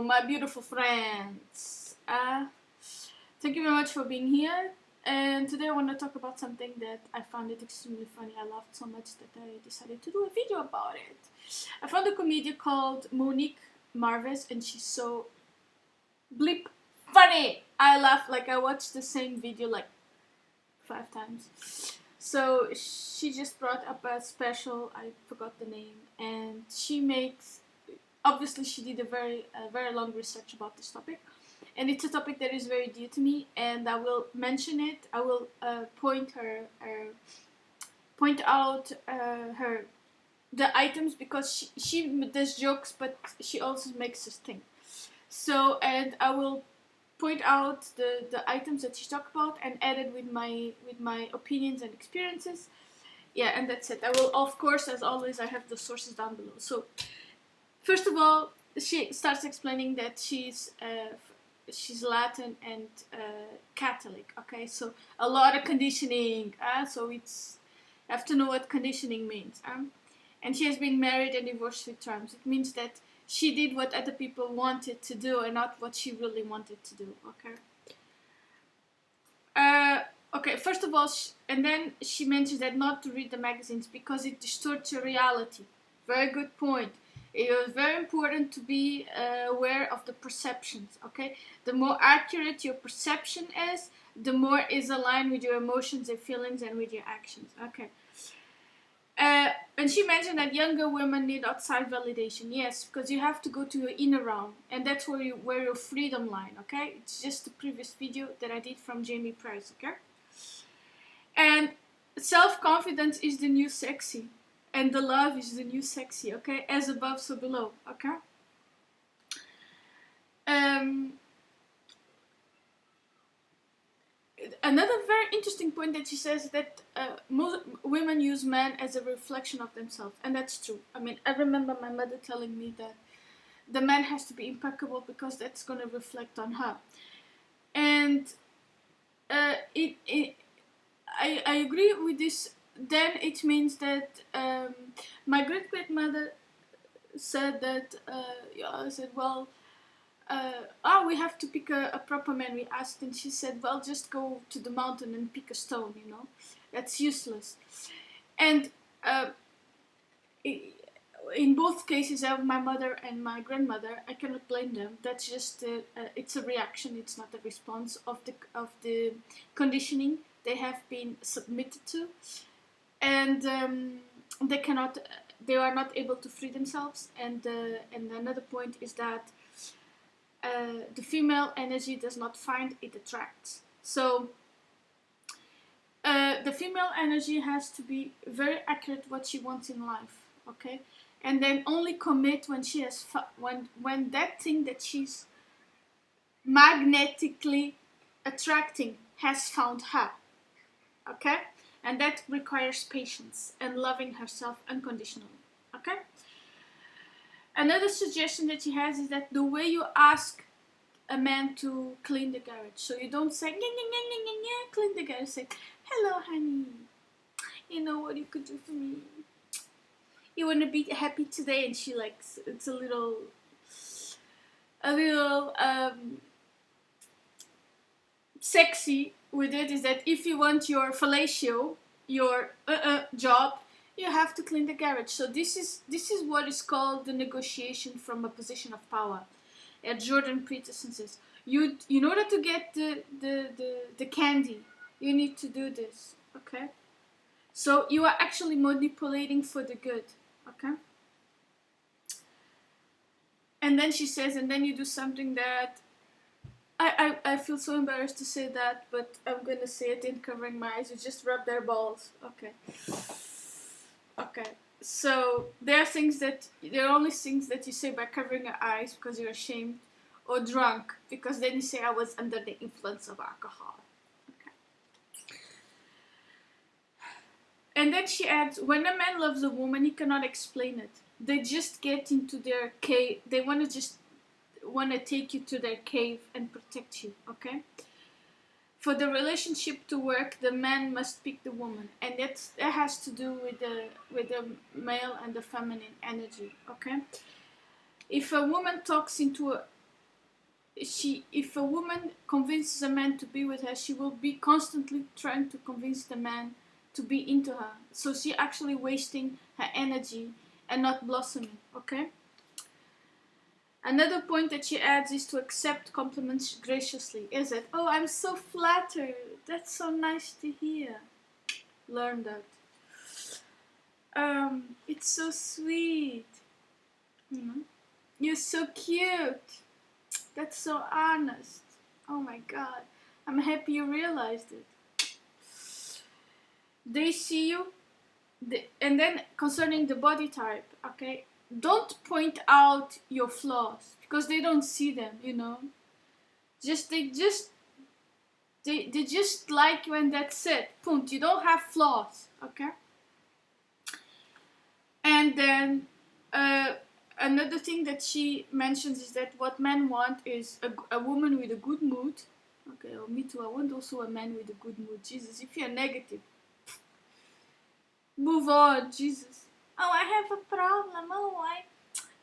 Hello, my beautiful friends. Thank you very much for being here. And today I want to talk about something that I found it extremely funny. I laughed so much that I decided to do a video about it. I found a comedian called Monique Marvez, and she's so bleep funny. I laugh like I watched the same video like 5 times. So she just brought up a special, I forgot the name, and she makes, obviously she did a very long research about this topic, and it's a topic that is very dear to me, and I will mention it. I will point out the items, because she does jokes, but she also makes us think. So, and I will point out the items that she talked about and add it with my opinions and experiences. Yeah, and that's it. I will, of course, as always, I have the sources down below. So first of all, she starts explaining that she's Latin and Catholic. Okay, so a lot of conditioning. So it's, you have to know what conditioning means. And she has been married and divorced 3 times. It means that she did what other people wanted to do and not what she really wanted to do. Okay. Okay. First of all, and then she mentions that not to read the magazines because it distorts your reality. Very good point. It is very important to be aware of the perceptions. Okay. The more accurate your perception is, the more is aligned with your emotions and feelings and with your actions. Okay. And she mentioned that younger women need outside validation. Yes, because you have to go to your inner realm, and that's where your freedom line. Okay, it's just the previous video that I did from Jamie Price. Okay, and self-confidence is the new sexy, and the love is the new sexy. Okay, as above, so below. Okay. Another very interesting point that she says that most women use men as a reflection of themselves, and that's true. I mean, I remember my mother telling me that the man has to be impeccable because that's going to reflect on her, and I agree with this. Then it means that my great-grandmother said that I said, well, we have to pick a proper man, we asked, and she said, well, just go to the mountain and pick a stone, you know, that's useless. And in both cases, my mother and my grandmother, I cannot blame them. That's just it's a reaction, it's not a response of the conditioning they have been submitted to, and they are not able to free themselves. And another point is that the female energy does not find, it attracts. So the female energy has to be very accurate what she wants in life, okay, and then only commit when she has when that thing that she's magnetically attracting has found her, okay, and that requires patience and loving herself unconditionally. Okay. Another suggestion that she has is that the way you ask a man to clean the garage, so you don't say, clean the garage, say, hello honey, you know what you could do for me? You want to be happy today? And she likes, it's a little sexy with it, is that if you want your fellatio, your job, you have to clean the garage. So this is what is called the negotiation from a position of power. Jordan Peterson says, in order to get the candy, you need to do this. Okay, so you are actually manipulating for the good. Okay. And then she says, and then you do something that I feel so embarrassed to say that, but I'm gonna say it in covering my eyes. You just rub their balls. Okay. Okay, so there are only things that you say by covering your eyes because you're ashamed, or drunk, because then you say, I was under the influence of alcohol. Okay. And then she adds, when a man loves a woman, he cannot explain it. They just get into their cave. They want to take you to their cave and protect you. Okay. For the relationship to work, the man must pick the woman, and that has to do with the male and the feminine energy. Okay, if a woman talks into if a woman convinces a man to be with her, she will be constantly trying to convince the man to be into her. So she actually wasting her energy and not blossoming, okay? Another point that she adds is to accept compliments graciously. Is it? Oh, I'm so flattered. That's so nice to hear. Learn that. It's so sweet. You're so cute. That's so honest. Oh my God. I'm happy you realized it. They see you. And then concerning the body type, okay? Don't point out your flaws because they don't see them, you know. They just like you and that's it. Punt. You don't have flaws, okay? And then another thing that she mentions is that what men want is a woman with a good mood. Okay, well, me too. I want also a man with a good mood. Jesus, if you're negative, move on. Jesus. Oh, I have a problem. Oh,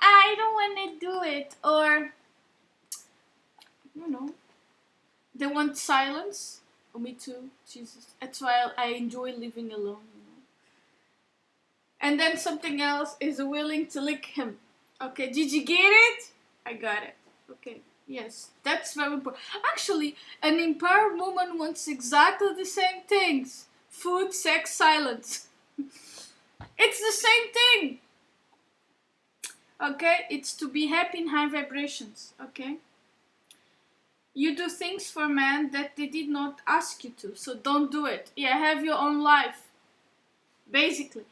I don't want to do it. Or, you know, they want silence. Oh, me too. Jesus. That's why I enjoy living alone. You know. And then something else is willing to lick him. Okay, did you get it? I got it. Okay, yes, that's very important. Actually, an empowered woman wants exactly the same things. Food, sex, silence. It's the same thing. Okay, it's to be happy in high vibrations. Okay, you do things for men that they did not ask you to, so don't do it. Yeah, have your own life, basically.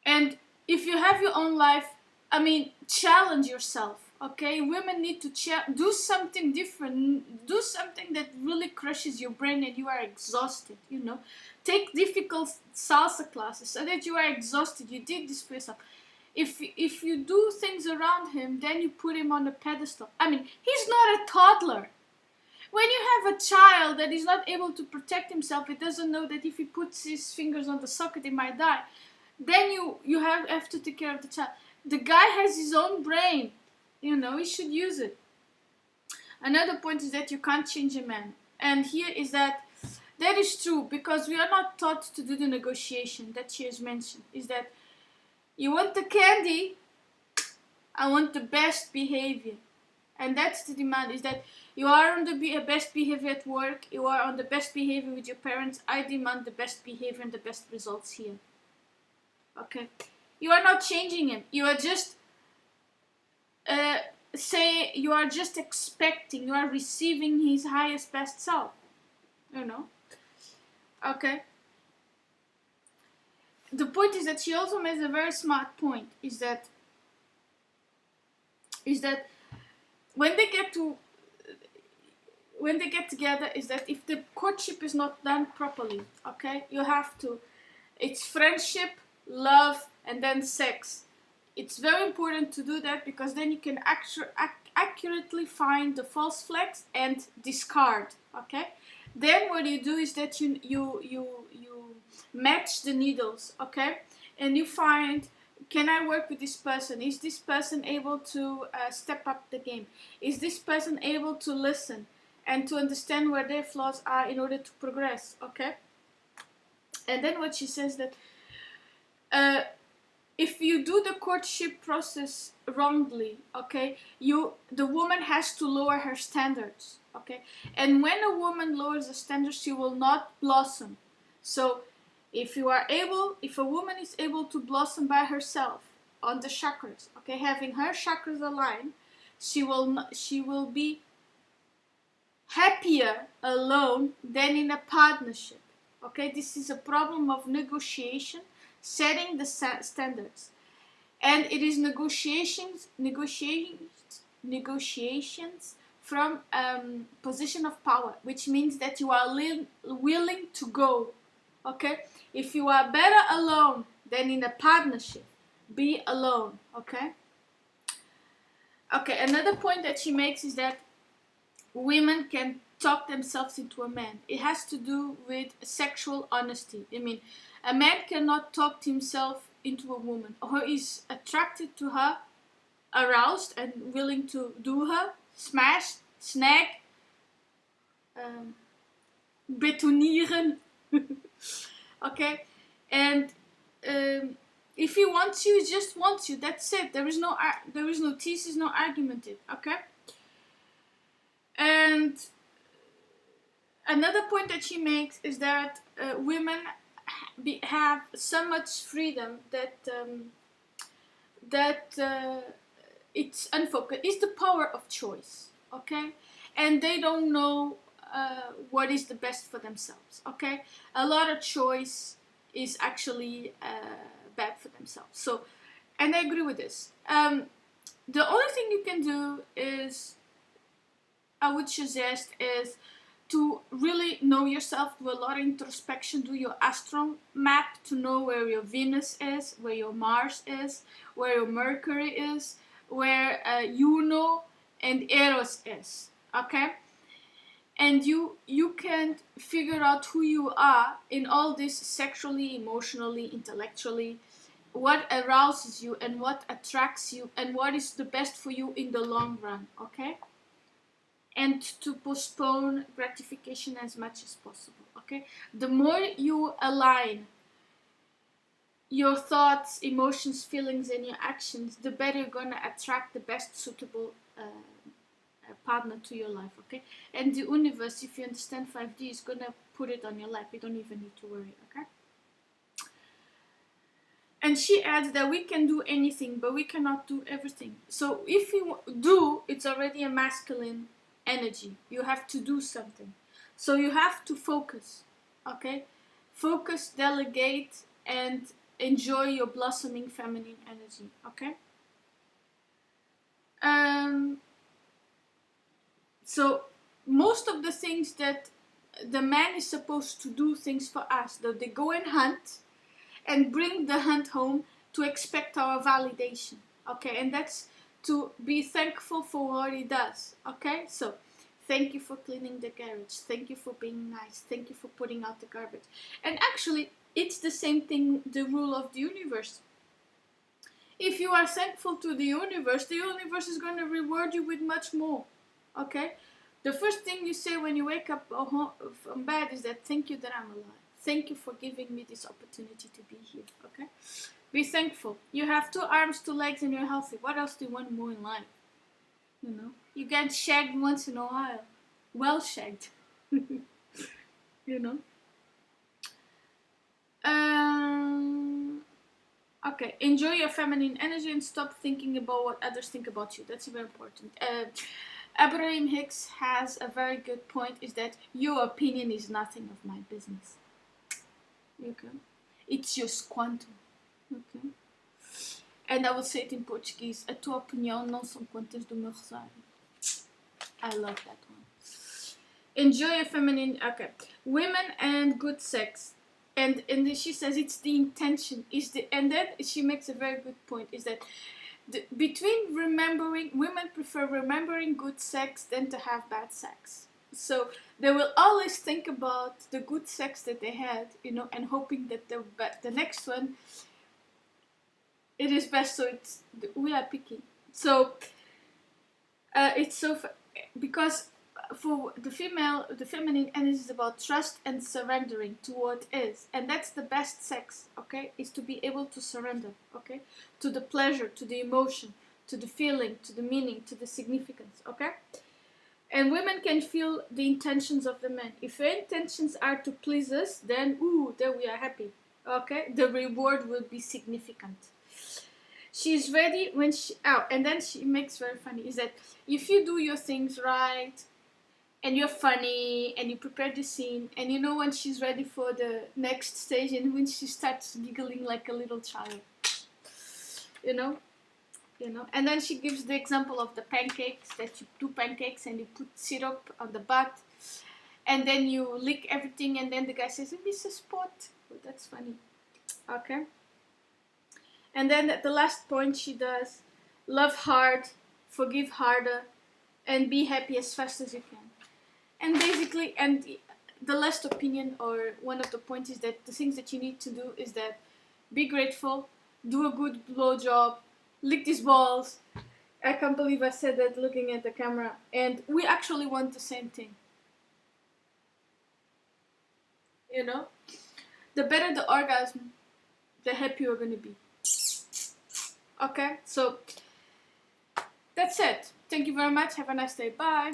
And if you have your own life, I mean, challenge yourself. Okay, women need to do something different. Do something that really crushes your brain and you are exhausted. You know, take difficult salsa classes so that you are exhausted. You did this for yourself. If you do things around him, then you put him on a pedestal. I mean, he's not a toddler. When you have a child that is not able to protect himself, it doesn't know that if he puts his fingers on the socket, he might die. Then you have to take care of the child. The guy has his own brain. You know, he should use it. Another point is that you can't change a man. And here is that is true because we are not taught to do the negotiation that she has mentioned. Is that you want the candy, I want the best behavior. And that's the demand, is that you are on the best behavior at work, you are on the best behavior with your parents, I demand the best behavior and the best results here. Okay? You are not changing him, you are just you are just expecting, you are receiving his highest best self. You know? Okay? The point is that she also makes a very smart point, is that when they get together, is that if the courtship is not done properly, okay, you have to, it's friendship, love, and then sex. It's very important to do that because then you can accurately find the false flags and discard, okay? Then what you do is that you match the needles, okay? And you find, can I work with this person? Is this person able to step up the game? Is this person able to listen and to understand where their flaws are in order to progress, okay? And then what she says that if you do the courtship process wrongly, okay, the woman has to lower her standards, okay? And when a woman lowers the standards, she will not blossom. So if a woman is able to blossom by herself on the chakras, okay, having her chakras aligned, she will be happier alone than in a partnership. Okay, this is a problem of negotiation, setting the standards, and it is negotiations from position of power, which means that you are willing to go. Okay, if you are better alone than in a partnership, be alone. Okay. Okay, another point that she makes is that women can talk themselves into a man. It has to do with sexual honesty. I mean, a man cannot talk himself into a woman, or is attracted to her, aroused and willing to do her, smash, snag, betonieren. Okay, and if he wants you, he just wants you. That's it. There is no thesis, no argument. Okay. And another point that she makes is that women have so much freedom that it's unfocused. It's the power of choice. Okay, and they don't know what is the best for themselves. Okay, a lot of choice is actually bad for themselves. So, and I agree with this. The only thing you can do is, I would suggest, is to really know yourself, do a lot of introspection, do your astral map to know where your Venus is, where your Mars is, where your Mercury is, where Juno and Eros is. Okay? And you can figure out who you are in all this sexually, emotionally, intellectually, what arouses you and what attracts you and what is the best for you in the long run, okay? And to postpone gratification as much as possible, okay? The more you align your thoughts, emotions, feelings, and your actions, the better you're gonna attract the best suitable partner to your life, okay? And the universe, if you understand 5D, is gonna put it on your lap. You don't even need to worry, okay? And she adds that we can do anything, but we cannot do everything. So if you do, it's already a masculine energy. You have to do something. So you have to focus, okay? Focus, delegate, and enjoy your blossoming feminine energy, okay? So most of the things that the man is supposed to do things for us, that they go and hunt and bring the hunt home to expect our validation, okay? And that's to be thankful for what he does, okay? So thank you for cleaning the garage, thank you for being nice, thank you for putting out the garbage. And actually it's the same thing, the rule of the universe. If you are thankful to the universe is going to reward you with much more, okay? The first thing you say when you wake up from bed is that thank you that I'm alive. Thank you for giving me this opportunity to be here, okay? Be thankful. You have 2 arms, 2 legs, and you're healthy. What else do you want more in life? You know? You get shagged once in a while. Well shagged. You know? Okay. Enjoy your feminine energy and stop thinking about what others think about you. That's very important. Abraham Hicks has a very good point, is that your opinion is nothing of my business. Okay. It's just quantum. Okay. And I will say it in Portuguese. A tua opinião não são quantas do meu rosário. I love that one. Enjoy your feminine. Okay. Women and good sex. And she says it's the intention. And then she makes a very good point, is that between remembering, women prefer remembering good sex than to have bad sex. So they will always think about the good sex that they had, you know, and hoping that the next one, it is best. So we are picky. So it's so, because for the feminine energy is about trust and surrendering to what is, and that's the best sex, okay? Is to be able to surrender, okay, to the pleasure, to the emotion, to the feeling, to the meaning, to the significance, okay? And women can feel the intentions of the man. If your intentions are to please us, then there we are happy, okay? The reward will be significant. She's ready when and then she makes very funny, is that if you do your things right, and you're funny, and you prepare the scene, and you know when she's ready for the next stage, and when she starts giggling like a little child, you know, and then she gives the example of the pancakes, that you do pancakes and you put syrup on the butt, and then you lick everything, and then the guy says, "I miss a spot." Well, that's funny, okay? And then at the last point she does, love hard, forgive harder, and be happy as fast as you can. And basically, and the last opinion, or one of the points, is that the things that you need to do is that be grateful, do a good blowjob, lick these balls, I can't believe I said that looking at the camera. And we actually want the same thing. You know? The better the orgasm, the happier you're gonna be. Okay? So, that's it. Thank you very much. Have a nice day. Bye.